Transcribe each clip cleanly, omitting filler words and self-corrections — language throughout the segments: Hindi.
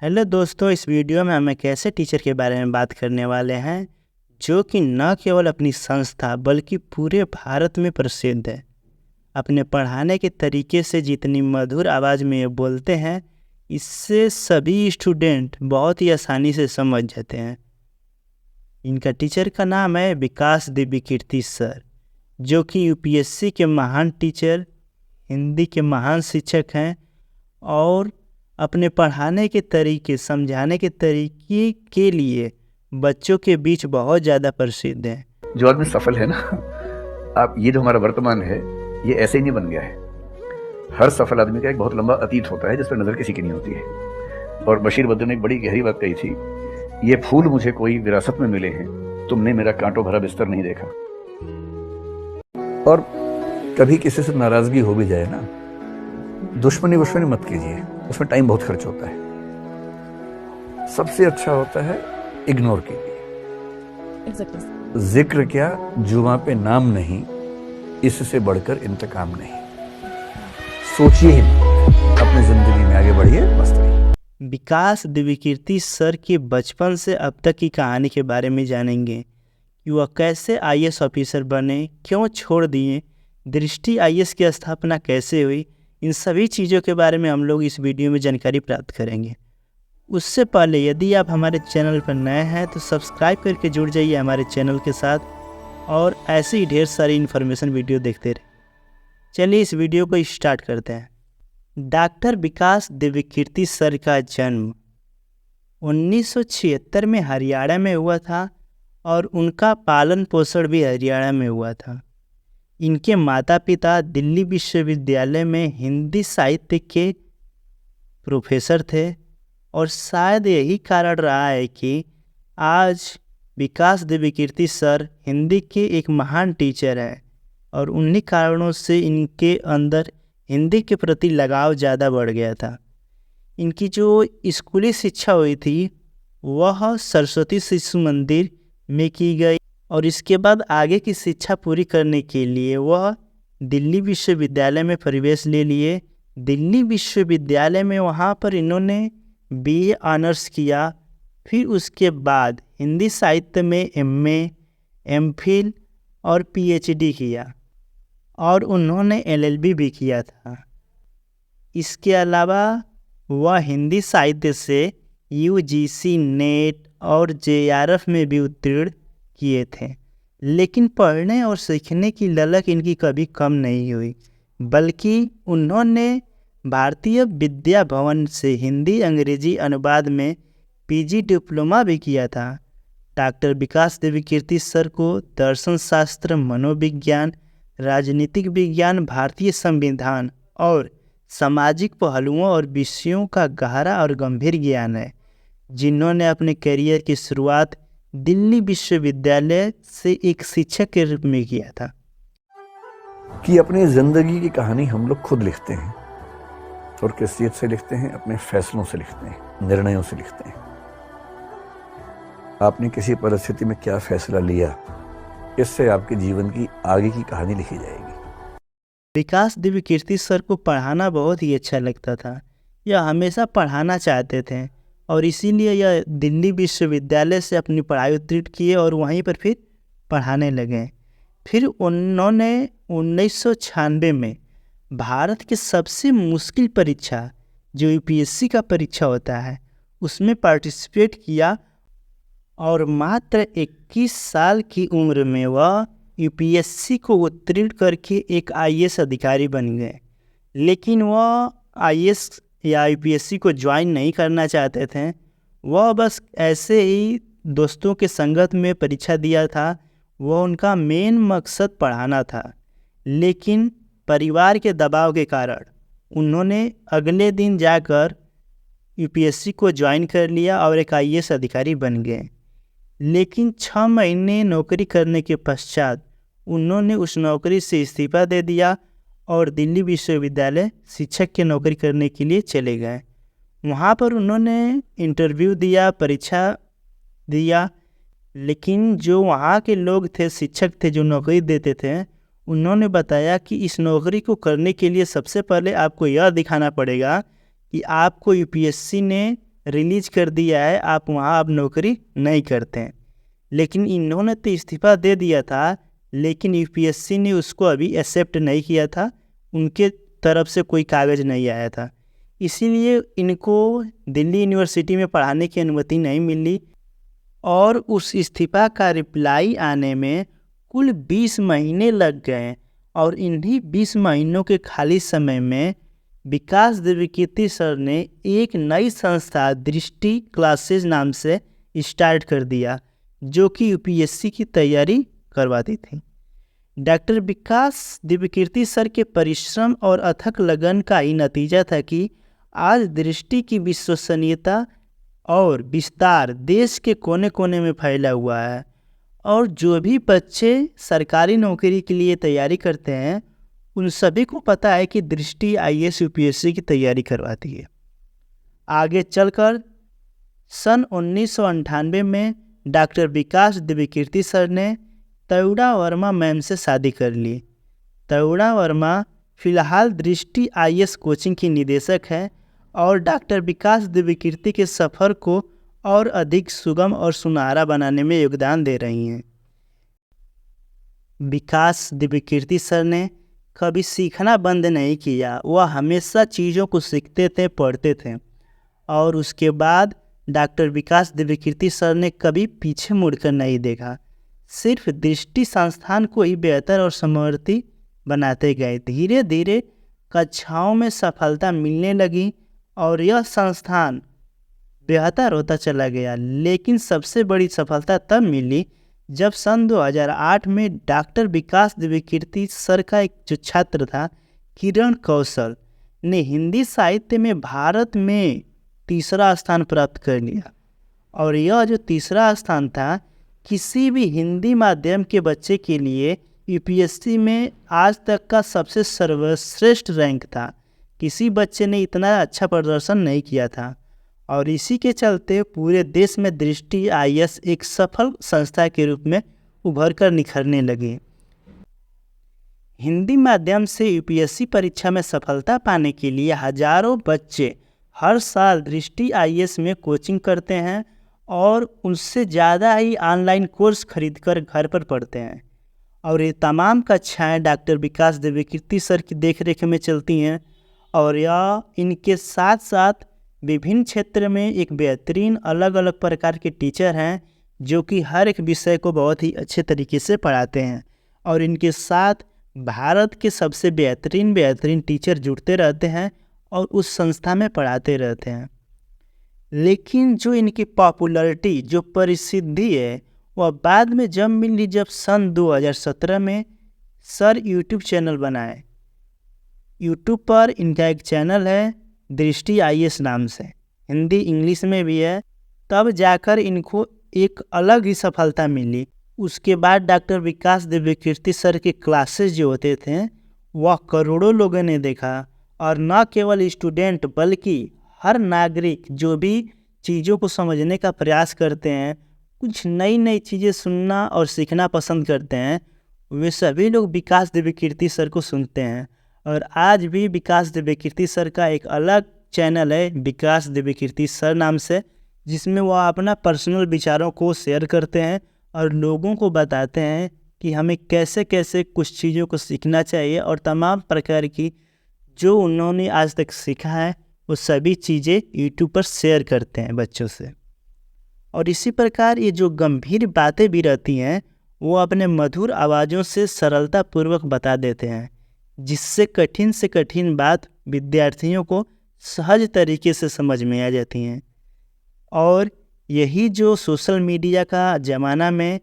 हेलो दोस्तों, इस वीडियो में हम एक ऐसे टीचर के बारे में बात करने वाले हैं जो कि न केवल अपनी संस्था बल्कि पूरे भारत में प्रसिद्ध है। अपने पढ़ाने के तरीके से जितनी मधुर आवाज़ में ये बोलते हैं, इससे सभी स्टूडेंट बहुत ही आसानी से समझ जाते हैं। इनका टीचर का नाम है विकास देवी कीर्ति सर, जो कि यूपीएससी के महान टीचर, हिंदी के महान शिक्षक हैं और अपने पढ़ाने के तरीके, समझाने के तरीके के लिए बच्चों के बीच बहुत ज़्यादा प्रसिद्ध हैं। जो आदमी सफल है ना, आप ये जो हमारा वर्तमान है, ये ऐसे ही नहीं बन गया है। हर सफल आदमी का एक बहुत लंबा अतीत होता है जिस पर नजर किसी की नहीं होती है। और बशीर बद्र ने एक बड़ी गहरी बात कही थी, ये फूल मुझे कोई विरासत में मिले हैं, तुमने मेरा कांटों भरा बिस्तर नहीं देखा। और कभी किसी से नाराजगी हो भी जाए ना, दुश्मनी मत कीजिए, उसमें टाइम बहुत खर्च होता है। सबसे अच्छा होता है इग्नोर कीजिए। जिक्र क्या, जुबां पे नाम नहीं, इससे बढ़कर इंतकाम नहीं। सोचिए ही मत, अपनी जिंदगी में आगे बढ़िए, मस्त रहिए। विकास देवी कीर्ति सर के बचपन से अब तक की कहानी के बारे में जानेंगे कि वह कैसे आईएएस ऑफिसर बने, क्यों छोड़ दिए, दृष्टि आईएएस की स्थापना कैसे हुई। इन सभी चीज़ों के बारे में हम लोग इस वीडियो में जानकारी प्राप्त करेंगे। उससे पहले यदि आप हमारे चैनल पर नए हैं तो सब्सक्राइब करके जुड़ जाइए हमारे चैनल के साथ और ऐसे ही ढेर सारी इन्फॉर्मेशन वीडियो देखते रहे। चलिए इस वीडियो को स्टार्ट करते हैं। डॉक्टर विकास देवी कीर्ति सर का जन्म 1976 में हरियाणा में हुआ था और उनका पालन पोषण भी हरियाणा में हुआ था। इनके माता पिता दिल्ली विश्वविद्यालय में हिंदी साहित्य के प्रोफेसर थे और शायद यही कारण रहा है कि आज विकास देवी कीर्ति सर हिंदी के एक महान टीचर हैं और उन्हीं कारणों से इनके अंदर हिंदी के प्रति लगाव ज़्यादा बढ़ गया था। इनकी जो स्कूली शिक्षा हुई थी वह सरस्वती शिशु मंदिर में की गई और इसके बाद आगे की शिक्षा पूरी करने के लिए वह दिल्ली विश्वविद्यालय में प्रवेश ले लिए। दिल्ली विश्वविद्यालय में वहाँ पर इन्होंने बीए ऑनर्स किया। फिर उसके बाद हिंदी साहित्य में एमए, एमफिल और पीएचडी किया और उन्होंने एलएलबी भी किया था। इसके अलावा वह हिंदी साहित्य से यूजीसी, नेट और जेआरएफ में भी उत्तीर्ण किए थे। लेकिन पढ़ने और सीखने की ललक इनकी कभी कम नहीं हुई, बल्कि उन्होंने भारतीय विद्या भवन से हिंदी अंग्रेजी अनुवाद में पीजी डिप्लोमा भी किया था। डॉक्टर विकास देवी कीर्ति सर को दर्शन शास्त्र, मनोविज्ञान, राजनीतिक विज्ञान, भारतीय संविधान और सामाजिक पहलुओं और विषयों का गहरा और गंभीर ज्ञान है, जिन्होंने अपने करियर की शुरुआत दिल्ली विश्वविद्यालय से एक शिक्षक के रूप में किया था। कि अपनी जिंदगी की कहानी हम लोग खुद लिखते हैं और किसियत से लिखते हैं, अपने फैसलों से लिखते हैं, निर्णयों से लिखते हैं। आपने किसी परिस्थिति में क्या फैसला लिया, इससे आपके जीवन की आगे की कहानी लिखी जाएगी। विकास देवी कीर्ति सर को पढ़ाना बहुत ही अच्छा लगता था। यह हमेशा पढ़ाना चाहते थे और इसीलिए यह दिल्ली विश्वविद्यालय से अपनी पढ़ाई उत्तीर्ण किए और वहीं पर फिर पढ़ाने लगे। फिर उन्होंने 1996 में भारत की सबसे मुश्किल परीक्षा जो यूपीएससी का परीक्षा होता है उसमें पार्टिसिपेट किया और मात्र 21 साल की उम्र में वह यूपीएससी को उत्तीर्ण करके एक आईएएस अधिकारी बन गए। लेकिन वह आईएएस या यूपीएससी को ज्वाइन नहीं करना चाहते थे। वह बस ऐसे ही दोस्तों के संगत में परीक्षा दिया था। वह उनका मेन मकसद पढ़ाना था, लेकिन परिवार के दबाव के कारण उन्होंने अगले दिन जाकर यूपीएससी को ज्वाइन कर लिया और एक आईएएस अधिकारी बन गए। लेकिन 6 महीने नौकरी करने के पश्चात उन्होंने उस नौकरी से इस्तीफा दे दिया और दिल्ली विश्वविद्यालय शिक्षक की नौकरी करने के लिए चले गए। वहाँ पर उन्होंने इंटरव्यू दिया, परीक्षा दिया, लेकिन जो वहाँ के लोग थे, शिक्षक थे जो नौकरी देते थे, उन्होंने बताया कि इस नौकरी को करने के लिए सबसे पहले आपको यह दिखाना पड़ेगा कि आपको यूपीएससी ने रिलीज कर दिया है, आप वहाँ अब नौकरी नहीं करते हैं। लेकिन इन्होंने तो इस्तीफ़ा दे दिया था, लेकिन यूपीएससी ने उसको अभी एक्सेप्ट नहीं किया था, उनके तरफ से कोई कागज़ नहीं आया था, इसीलिए इनको दिल्ली यूनिवर्सिटी में पढ़ाने की अनुमति नहीं मिली। और उस इस्तीफ़ा का रिप्लाई आने में कुल 20 महीने लग गए और इन्हीं 20 महीनों के खाली समय में विकास दिव्यकीर्ति सर ने एक नई संस्था दृष्टि क्लासेज नाम से स्टार्ट कर दिया, जो कि यूपीएससी की तैयारी करवाती थी। डॉक्टर विकास दिव्यकीर्ति सर के परिश्रम और अथक लगन का ही नतीजा था कि आज दृष्टि की विश्वसनीयता और विस्तार देश के कोने कोने में फैला हुआ है। और जो भी बच्चे सरकारी नौकरी के लिए तैयारी करते हैं, उन सभी को पता है कि दृष्टि आईएएस यूपीएससी की तैयारी करवाती है। आगे चलकर सन 1998 में डॉक्टर विकास दिव्यकीर्ति सर ने तरुणा वर्मा मैम से शादी कर ली। तरुणा वर्मा फिलहाल दृष्टि आईएएस कोचिंग की निदेशक है और डॉक्टर विकास दिव्यकीर्ति के सफ़र को और अधिक सुगम और सुनहरा बनाने में योगदान दे रही हैं। विकास दिव्यकीर्ति सर ने कभी सीखना बंद नहीं किया, वह हमेशा चीज़ों को सीखते थे, पढ़ते थे। और उसके बाद डॉक्टर विकास दिव्यकीर्ति सर ने कभी पीछे मुड़कर नहीं देखा, सिर्फ दृष्टि संस्थान को ही बेहतर और समवर्ती बनाते गए। धीरे धीरे कक्षाओं में सफलता मिलने लगी और यह संस्थान बेहतर होता चला गया। लेकिन सबसे बड़ी सफलता तब मिली जब सन 2008 में डॉक्टर विकास दिव्यकीर्ति सर का एक जो छात्र था, किरण कौशल, ने हिंदी साहित्य में भारत में तीसरा स्थान प्राप्त कर लिया। और यह जो तीसरा स्थान था, किसी भी हिंदी माध्यम के बच्चे के लिए यूपीएससी में आज तक का सबसे सर्वश्रेष्ठ रैंक था। किसी बच्चे ने इतना अच्छा प्रदर्शन नहीं किया था। और इसी के चलते पूरे देश में दृष्टि आईएएस एक सफल संस्था के रूप में उभर कर निखरने लगी। हिंदी माध्यम से यूपीएससी परीक्षा में सफलता पाने के लिए हजारों बच्चे हर साल दृष्टि आईएएस में कोचिंग करते हैं और उनसे ज़्यादा ही ऑनलाइन कोर्स खरीदकर घर पर पढ़ते हैं। और ये तमाम कक्षाएं डॉक्टर विकास दिव्यकीर्ति सर की देखरेख में चलती हैं। और यह इनके साथ साथ विभिन्न क्षेत्र में एक बेहतरीन अलग अलग प्रकार के टीचर हैं, जो कि हर एक विषय को बहुत ही अच्छे तरीके से पढ़ाते हैं। और इनके साथ भारत के सबसे बेहतरीन टीचर जुड़ते रहते हैं और उस संस्था में पढ़ाते रहते हैं। लेकिन जो इनकी पॉपुलैरिटी, जो प्रसिद्धि है, वह बाद में जब मिली जब सन 2017 में सर यूट्यूब चैनल बनाए। यूट्यूब पर इनका एक चैनल है दृष्टि आईएएस नाम से, हिंदी इंग्लिश में भी है। तब जाकर इनको एक अलग ही सफलता मिली। उसके बाद डॉक्टर विकास दिव्यकीर्ति सर के क्लासेस जो होते थे, वह करोड़ों लोगों ने देखा। और न केवल स्टूडेंट बल्कि हर नागरिक जो भी चीज़ों को समझने का प्रयास करते हैं, कुछ नई नई चीज़ें सुनना और सीखना पसंद करते हैं, वे सभी लोग विकास दिव्यकीर्ति सर को सुनते हैं। और आज भी विकास दिव्यकीर्ति सर का एक अलग चैनल है विकास दिव्यकीर्ति सर नाम से, जिसमें वह अपना पर्सनल विचारों को शेयर करते हैं और लोगों को बताते हैं कि हमें कैसे कैसे कुछ चीज़ों को सीखना चाहिए। और तमाम प्रकार की जो उन्होंने आज तक सीखा है, वो सभी चीज़ें यूट्यूब पर शेयर करते हैं बच्चों से। और इसी प्रकार ये जो गंभीर बातें भी रहती हैं, वो अपने मधुर आवाज़ों से सरलतापूर्वक बता देते हैं, जिससे कठिन से कठिन बात विद्यार्थियों को सहज तरीके से समझ में आ जाती हैं। और यही जो सोशल मीडिया का ज़माना में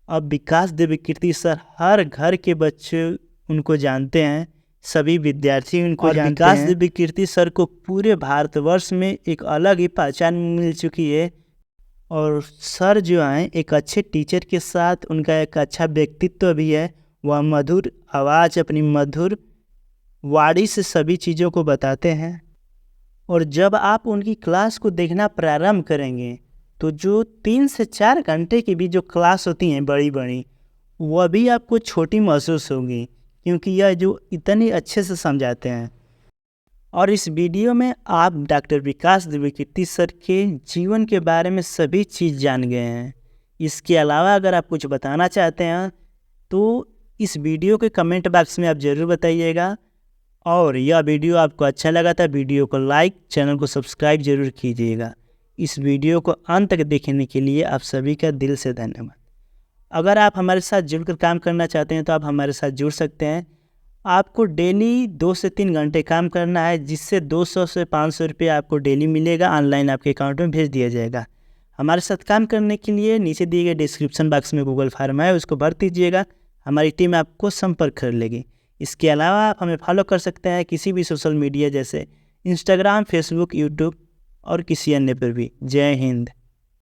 अब विकास दिव्यकीर्ति सर हर घर के बच्चे उनको जानते हैं, सभी विद्यार्थी उनको जानते हैं। विकास दिव्यकीर्ति सर को पूरे भारतवर्ष में एक अलग ही पहचान मिल चुकी है। और सर जो हैं एक अच्छे टीचर के साथ उनका एक अच्छा व्यक्तित्व भी है। वह मधुर आवाज़, अपनी मधुर वाणी से सभी चीज़ों को बताते हैं। और जब आप उनकी क्लास को देखना प्रारंभ करेंगे, तो जो 3 से 4 घंटे की भी जो क्लास होती हैं बड़ी बड़ी, वह भी आपको छोटी महसूस होगी, क्योंकि यह जो इतनी अच्छे से समझाते हैं। और इस वीडियो में आप डॉक्टर विकास द्विवेदी सर के जीवन के बारे में सभी चीज़ जान गए हैं। इसके अलावा अगर आप कुछ बताना चाहते हैं तो इस वीडियो के कमेंट बॉक्स में आप ज़रूर बताइएगा। और यह वीडियो आपको अच्छा लगा था, वीडियो को लाइक, चैनल को सब्सक्राइब जरूर कीजिएगा। इस वीडियो को अंत तक देखने के लिए आप सभी का दिल से धन्यवाद। अगर आप हमारे साथ जुड़कर काम करना चाहते हैं तो आप हमारे साथ जुड़ सकते हैं। आपको डेली 2 से 3 घंटे काम करना है, जिससे 200 से 500 रुपये आपको डेली मिलेगा, ऑनलाइन आपके अकाउंट में भेज दिया जाएगा। हमारे साथ काम करने के लिए नीचे दिए गए डिस्क्रिप्शन बॉक्स में गूगल फॉर्म है, उसको भर दीजिएगा। हमारी टीम आपको संपर्क कर लेगी। इसके अलावा आप हमें फॉलो कर सकते हैं किसी भी सोशल मीडिया जैसे इंस्टाग्राम, फेसबुक, यूट्यूब और किसी अन्य पर भी। जय हिंद।